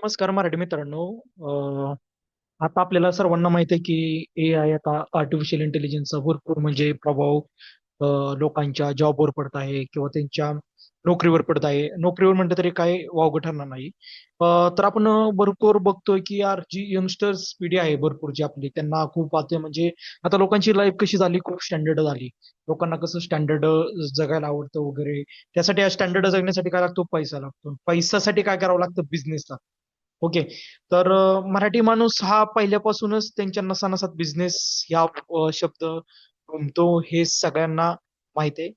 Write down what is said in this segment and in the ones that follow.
नमस्कार मराठी मित्रांनो. आता आपल्याला सर्वांना माहिती आहे की AI आता आर्टिफिशियल इंटेलिजन्सचा भरपूर म्हणजे प्रभाव लोकांच्या जॉबवर पडत आहे किंवा त्यांच्या नोकरीवर पडत आहे. नोकरीवर म्हटलं तरी काय वावगं ठरणार नाही. तर आपण भरपूर बघतोय की यार जी यंगस्टर्स पिढी आहे भरपूर जी आपली त्यांना खूप आता म्हणजे आता लोकांची लाईफ कशी झाली, खूप स्टँडर्ड झाली. लोकांना कसं स्टँडर्ड जगायला आवडतं वगैरे. त्यासाठी स्टँडर्ड जगण्यासाठी काय लागतो? पैसा लागतो. पैशासाठी काय करावं लागतं? बिझनेस. ओके. तर मराठी माणूस हा पहिल्यापासूनच त्यांच्या नसानसात बिझनेस या शब्द घुमतो हे सगळ्यांना माहित आहे.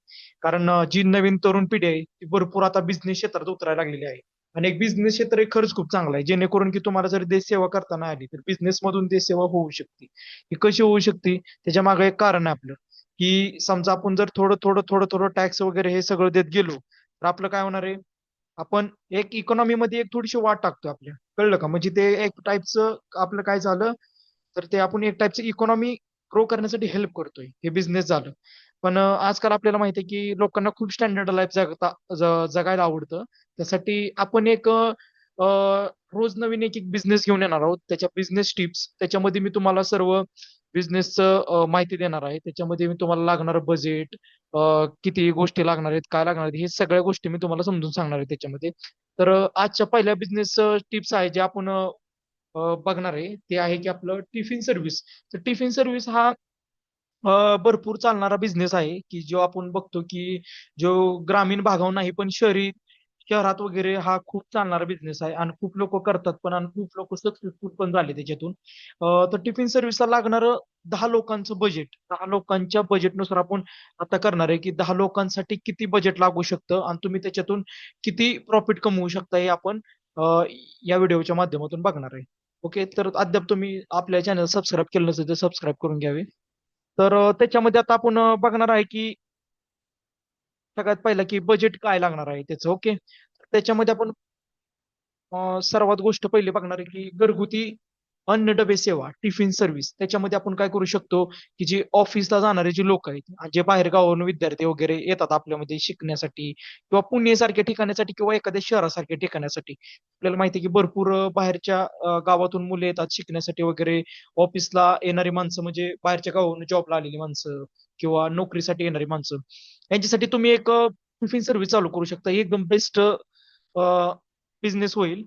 कारण जी नवीन तरुण पिढी आहे ती भरपूर आता बिझनेस क्षेत्रात उतरायला लागलेली आहे. आणि एक बिझनेस क्षेत्र हे खरंच खूप चांगलं आहे. जेणेकरून की तुम्हाला जर देश सेवा करता नाही आली तर बिझनेस मधून देश सेवा होऊ शकते. ही कशी होऊ शकते? त्याच्या मागे एक कारण आहे आपलं, की समजा आपण जर थोडं थोडं थोडं थोडं टॅक्स वगैरे हे सगळं देत गेलो तर आपलं काय होणार आहे? आपण एक इकॉनॉमी मध्ये एक थोडीशी वाट टाकतो आपल्या. कळलं का? म्हणजे ते एक टाईपचं आपलं काय झालं, तर ते आपण एक टाईपचं इकॉनॉमी ग्रो करण्यासाठी हेल्प करतोय. हे बिझनेस झालं. पण आजकाल आपल्याला माहिती आहे, की लोकांना खूप स्टँडर्ड लाईफ जगायला आवडतं. त्यासाठी आपण एक रोज नवीन एक बिझनेस घेऊन येणार आहोत. त्याच्या बिझनेस टिप्स त्याच्यामध्ये मी तुम्हाला सर्व बिझनेसचं माहिती देणार आहे. त्याच्यामध्ये मी तुम्हाला लागणारं बजेट, किती गोष्टी लागणार आहेत, काय लागणार आहेत, हे सगळ्या गोष्टी मी तुम्हाला समजून सांगणार आहे त्याच्यामध्ये. तर आजच्या पहिल्या बिझनेस टिप्स आहे जे आपण बघणार आहे ते आहे की आपलं टिफिन सर्व्हिस. तर टिफिन सर्व्हिस हा भरपूर चालणारा बिझनेस आहे की जो आपण बघतो की जो ग्रामीण भागावर नाही पण शहरात वगैरे हा खूप चालणारा बिझनेस आहे आणि खूप लोक करतात पण आणि खूप लोक सक्सेसफुल पण झाले त्याच्यातून. तर टिफिन सर्व्हिसला लागणारं 10 लोकांचं बजेट, 10 लोकांच्या बजेटनुसार आपण आता करणार आहे की 10 लोकांसाठी किती बजेट लागू शकतं आणि तुम्ही त्याच्यातून किती प्रॉफिट कमवू शकता हे आपण या व्हिडिओच्या माध्यमातून बघणार आहे. ओके. तर अद्याप तुम्ही आपल्या चॅनल सबस्क्राईब केलं नसेल तर सबस्क्राईब करून घ्यावे. तर त्याच्यामध्ये आता आपण बघणार आहे की सगळ्यात पहिलं की बजेट काय लागणार आहे त्याचं. ओके. त्याच्यामध्ये आपण सर्वात गोष्ट पहिली बघणार आहे की घरगुती अन्न डबे सेवा टिफिन सर्व्हिस. त्याच्यामध्ये आपण काय करू शकतो की जे ऑफिसला जाणारे जे लोक आहेत आणि जे बाहेर गावावरून विद्यार्थी वगैरे येतात आपल्यामध्ये शिकण्यासाठी किंवा पुणे सारख्या ठिकाणासाठी किंवा एखाद्या शहरासारख्या ठिकाणासाठी. आपल्याला माहिती आहे की भरपूर बाहेरच्या गावातून मुले येतात शिकण्यासाठी वगैरे. ऑफिसला येणारी माणसं म्हणजे बाहेरच्या गावावरून जॉबला आलेली माणसं किंवा नोकरीसाठी येणारी माणसं, यांच्यासाठी तुम्ही एक टिफिन सर्व्हिस चालू करू शकता. ही एकदम बेस्ट बिझनेस होईल.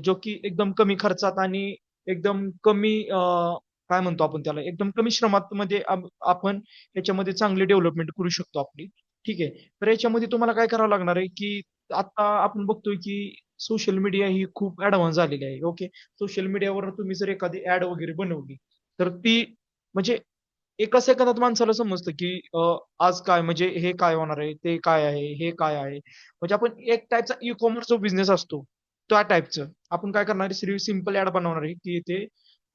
जो की एकदम कमी खर्चात आणि एकदम कमी काय म्हणतो आपण त्याला, एकदम कमी श्रमात मध्ये आपण याच्यामध्ये चांगली डेव्हलपमेंट करू शकतो आपली. ठीक आहे. तर याच्यामध्ये तुम्हाला काय करावं लागणार आहे की आता आपण बघतोय की सोशल मीडिया ही खूप ऍडव्हान्स झालेली आहे. ओके. सोशल मीडियावर तुम्ही जर एखादी ऍड वगैरे बनवली तर ती म्हणजे एका सेकंदात माणसाला समजतं की आज काय म्हणजे हे काय होणार आहे, ते काय आहे, हे काय आहे. म्हणजे आपण एक टाईपचा ई कॉमर्स जो बिझनेस असतो त्या टाईपचं आपण काय करणार आहे, सिंपल ऍड बनवणार आहे की इथे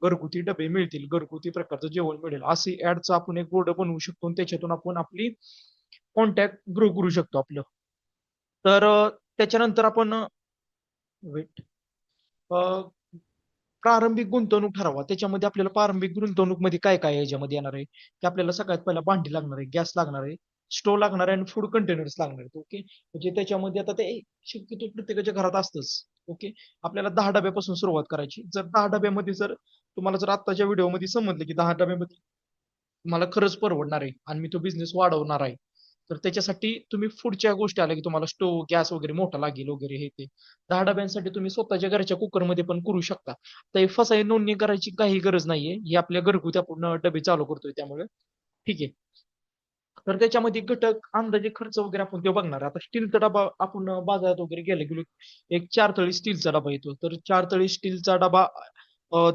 घरगुती डबे मिळतील, घरगुती प्रकारचं जेवण मिळेल, अशी ऍडचं आपण एक बोर्ड बनवू शकतो आणि त्याच्यातून आपण आपली कॉन्टॅक्ट ग्रो करू शकतो आपलं. तर त्याच्यानंतर आपण वेट प्रारंभिक गुंतवणूक ठरवा. त्याच्यामध्ये आपल्याला प्रारंभिक गुंतवणूकमध्ये काय काय याच्यामध्ये येणार आहे, की आपल्याला सगळ्यात पहिला भांडी लागणार आहे, गॅस लागणार आहे, स्टोव्ह लागणार आहे आणि फूड कंटेनर्स लागणार आहेत. ओके. म्हणजे त्याच्यामध्ये आता ते शक्यतो प्रत्येकाच्या घरात असतंच. ओके. आपल्याला 10 डब्यापासून सुरुवात करायची. जर 10 डब्यामध्ये जर तुम्हाला जर आत्ताच्या व्हिडिओमध्ये समजलं की 10 डब्यामध्ये मला खरंच परवडणार आहे आणि मी तो बिझनेस वाढवणार आहे, तर त्याच्यासाठी तुम्ही पुढच्या गोष्टी आल्या की तुम्हाला स्टोव्ह गॅस वगैरे मोठा लागेल वगैरे हे ते. 10 डब्यांसाठी तुम्ही स्वतःच्या घरच्या कुकरमध्ये पण करू शकता. तर हे फसाई नोंदणी करायची काही गरज नाहीये. ही आपल्या घरगुती आपण डबे चालू करतोय त्यामुळे. ठीक आहे. तर त्याच्यामध्ये घटक अंदाजे खर्च वगैरे आपण ते बघणार आहे. आता स्टीलचा डबा आपण बाजारात वगैरे गेले गेलो, एक 4 तळी स्टीलचा डबा येतो. तर 4 तळी स्टीलचा डबा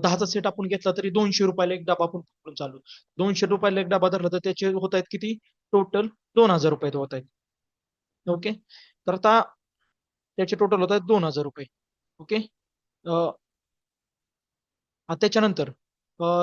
10चा सेट आपण घेतला तरी ₹200 एक डबा आपण पकडून चालू. ₹200 एक डबा धरला तर त्याचे होत आहेत किती? टोटल ₹2000 होत आहेत. ओके. तर आता त्याचे टोटल होत आहेत ₹2000. ओके. त्याच्यानंतर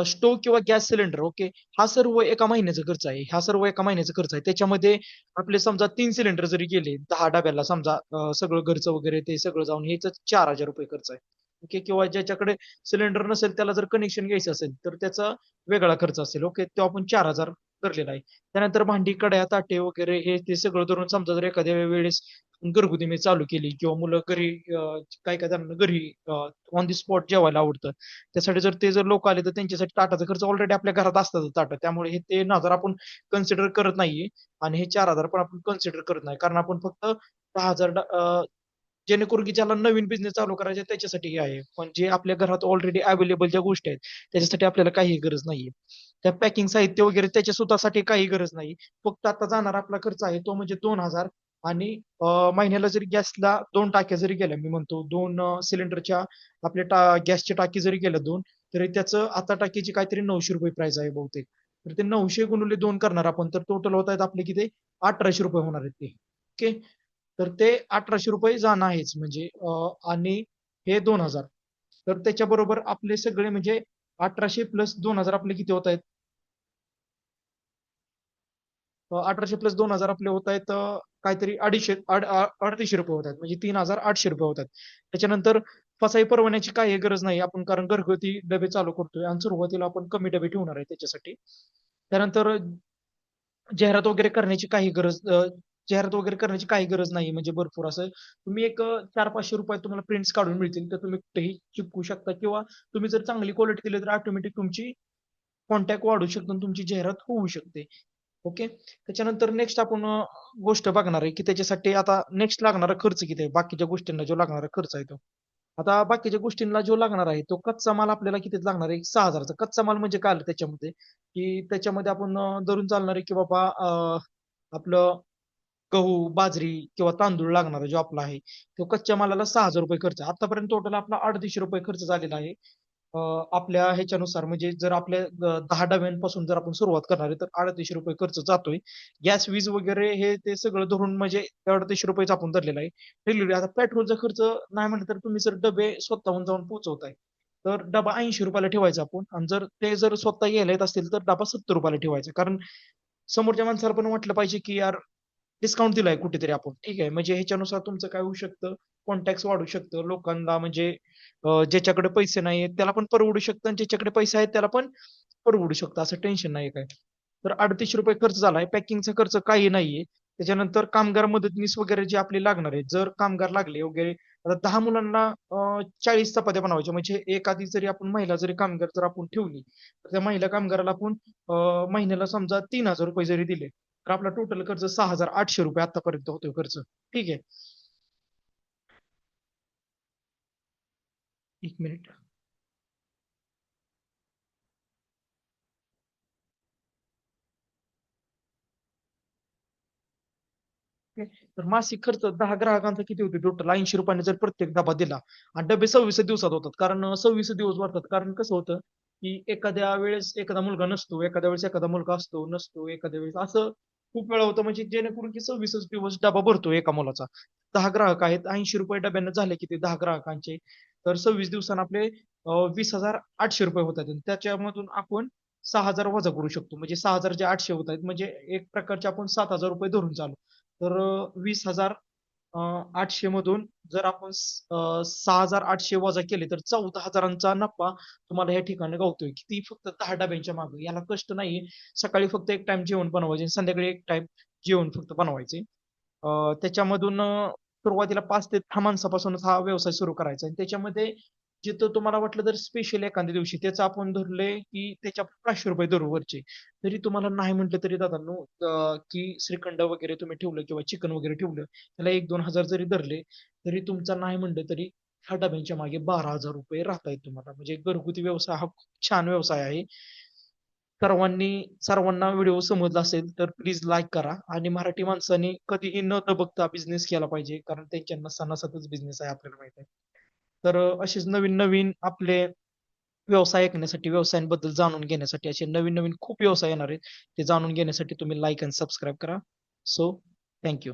स्टोव्ह किंवा गॅस सिलेंडर. ओके. हा सर्व एका महिन्याचा खर्च आहे. हा सर्व एका महिन्याचा खर्च आहे. त्याच्यामध्ये आपले समजा 3 सिलेंडर जरी गेले 10 डब्याला समजा, सगळं घरचं वगैरे ते सगळं जाऊन ह्याचं ₹4000 खर्च आहे. ओके. किंवा ज्याच्याकडे सिलेंडर नसेल त्याला जर कनेक्शन घ्यायचं असेल तर त्याचा वेगळा खर्च असेल. ओके. तो आपण 4000 धरलेला आहे. त्यानंतर भांडी, कड्या, ताटे वगैरे हे ते सगळं धरून समजा जर एखाद्या वेळेस घरगुती मी चालू केली किंवा मुलं घरी काय काय जणांना घरी ऑन दी स्पॉट जेवायला आवडतं. त्यासाठी जर लोक आले तर त्यांच्यासाठी ताटाचा खर्च ऑलरेडी आपल्या घरात असतात ताट, त्यामुळे हे 3,000 आपण कन्सिडर करत नाहीये आणि हे 4,000 पण आपण कन्सिडर करत नाही, कारण आपण फक्त 10,000 जेणेकरून की ज्याला नवीन बिझनेस चालू करायचा आहे त्याच्यासाठी हे आहे. पण जे आपल्या घरात ऑलरेडी अवेलेबल ज्या गोष्टी आहेत त्याच्यासाठी आपल्याला काही गरज नाहीये. त्या पॅकिंग साहित्य वगैरे त्याच्या स्वतःसाठी काही गरज नाही. फक्त आता जाणारा आपला खर्च आहे तो म्हणजे 2,000. आणि महिन्याला जरी गॅसला 2 टाक्या जरी गेल्या, मी म्हणतो 2 सिलेंडरच्या आपल्या गॅसच्या टाकी जरी गेल्या 2, तरी त्याचं आता टाकीची काहीतरी 900 रुपये प्राइस आहे बहुतेक. तर ते 900 गुणिले 2 करणार आपण तर टोटल होत आहेत आपले किती, 1,800 रुपये होणार आहेत ते. ओके. तर ते 1,800 रुपये जाणं आहेच म्हणजे आणि हे 2,000. तर त्याच्याबरोबर आपले सगळे म्हणजे 1,800 प्लस 2,000 आपले किती होत आहेत? 1,800 प्लस 2,000 आपले होत आहेत काहीतरी 250 रुपये होत आहेत, म्हणजे 3,800 रुपये होत आहेत. त्याच्यानंतर फसाई परवान्याची काही गरज नाही आपण, कारण घरगुती डबे चालू करतोय आणि सुरुवातीला आपण कमी डबे ठेवणार आहे त्याच्यासाठी. त्यानंतर जाहिरात वगैरे करण्याची काही गरज नाही, म्हणजे भरपूर असं तुम्ही एक 400-500 रुपयात तुम्हाला प्रिंट्स काढून मिळतील तर तुम्ही कुठेही चिपकू शकता, किंवा तुम्ही जर चांगली क्वालिटी दिली तर ऑटोमॅटिक तुमची कॉन्टॅक्ट वाढू शकतो आणि तुमची जाहिरात होऊ शकते. ओके. त्याच्यानंतर नेक्स्ट आपण गोष्ट बघणार आहे की त्याच्यासाठी आता नेक्स्ट लागणारा खर्च किती आहे, बाकीच्या गोष्टींना जो लागणारा खर्च आहे तो. आता बाकीच्या गोष्टींना जो लागणार आहे तो कच्चा माल आपल्याला किती लागणार आहे, 6,000चा कच्चा माल. म्हणजे काय आलं त्याच्यामध्ये, की त्याच्यामध्ये आपण धरून चालणार आहे की बाबा आपलं गहू, बाजरी किंवा तांदूळ लागणारा जो आपला आहे तो कच्च्या मालाला 6,000 रुपये खर्च आहे. आतापर्यंत टोटल आपला 350 रुपये खर्च झालेला आहे. आपल्या ह्याच्यानुसार म्हणजे जर आपल्या 10 डब्यांपासून जर आपण सुरुवात करणार आहे तर 350 रुपये खर्च जातोय. गॅस, वीज वगैरे हे ते सगळं धरून म्हणजे 350 रुपयेच आपण धरलेला आहे. रेल्वे आता पेट्रोलचा खर्च नाही म्हटलं तर तुम्ही जर डबे स्वतःहून जाऊन पोहोचवताय तर डबा 80 रुपयाला ठेवायचा आपण, आणि जर स्वतः यायला येत असतील तर डबा 70 रुपयाला ठेवायचा. कारण समोरच्या माणसाला पण वाटलं पाहिजे की यार डिस्काउंट दिलाय कुठेतरी आपण, ठीक आहे. म्हणजे ह्याच्यानुसार तुमचं काय होऊ शकतं, कॉन्टॅक्ट वाढू शकतं लोकांना, म्हणजे ज्याच्याकडे पैसे नाही आहेत त्याला पण परवडू शकतं आणि ज्याच्याकडे पैसे आहेत त्याला पण परवडू शकतं, असं टेन्शन नाही काय. तर 350 रुपये खर्च झालाय. पॅकिंगचा खर्च काही नाहीये. त्याच्यानंतर कामगार मदतनीस वगैरे जे आपले लागणार आहेत, जर कामगार लागले वगैरे, आता 10 मुलांना 40 चपात्या बनवायच्या, म्हणजे एखादी जरी आपण महिला जरी कामगार जर आपण ठेवली तर त्या महिला कामगाराला आपण महिन्याला समजा 3,000 रुपये जरी दिले तर आपला टोटल खर्च 6,800 रुपये आतापर्यंत होतोय खर्च. ठीक आहे. 1 मिनिट. तर मासिक खर्च 10 ग्राहकांचा किती होतो टोटल 80 रुपयाने जर प्रत्येक डबा दिला, आणि डबे 26 दिवसात होतात, कारण 26 दिवस भरतात. कारण कसं होतं की एखाद्या वेळेस एखादा मुलगा नसतो, एखाद्या वेळेस एखादा मुलगा असतो नसतो, एखाद्या वेळेस असं खूप वेळा होतं, म्हणजे जेणेकरून की 26 दिवस डबा भरतो एका मुलाचा. 10 ग्राहक आहेत, 80 रुपये डब्यानं झाले किती 10 ग्राहकांचे, तर 26 दिवसांना आपले 20,800 रुपये होतात, आणि त्याच्यामधून आपण 6,000 वजा करू शकतो, म्हणजे 6,800 होत आहेत, म्हणजे एक प्रकारचे आपण 7,000 रुपये धरून चालू. तर 20,800 मधून जर आपण 6,800 वजा केले तर 14,000चा नफा तुम्हाला या ठिकाणी गावतोय. किती, फक्त 10 डब्यांच्या मागे. याला कष्ट नाहीये. सकाळी फक्त एक टाइम जेवण बनवायचे आणि संध्याकाळी एक टाइम जेवण फक्त बनवायचे. त्याच्यामधून सुरुवातीला 5 ते 6 माणसापासूनच हा व्यवसाय सुरू करायचा, आणि त्याच्यामध्ये जिथं तुम्हाला वाटलं तर स्पेशल एखाद्या दिवशी त्याचं आपण धरले की त्याच्या 500 रुपये धरू वरचे. जरी तुम्हाला नाही म्हटलं तरी दादांनो, की श्रीखंड वगैरे तुम्ही ठेवलं किंवा चिकन वगैरे ठेवलं त्याला 1-2 हजार जरी धरले तरी तुमचा नाही म्हणलं तरी ह्या डब्यांच्या मागे 12,000 रुपये राहत आहेत तुम्हाला. म्हणजे घरगुती व्यवसाय हा खूप छान व्यवसाय आहे. सर्वांनी सर्वांना व्हिडिओ समजला असेल तर प्लीज लाईक करा, आणि मराठी माणसांनी कधीही न दबकता बिझनेस केला पाहिजे, कारण त्यांच्या नसानसातच बिझनेस आहे आपल्याला माहित आहे. तर असेच नवीन नवीन आपले व्यवसाय ऐकण्यासाठी, व्यवसायांबद्दल जाणून घेण्यासाठी, असे नवीन नवीन खूप व्यवसाय येणार आहेत. ते जाणून घेण्यासाठी तुम्ही लाईक आणि सबस्क्राईब करा. So thank you.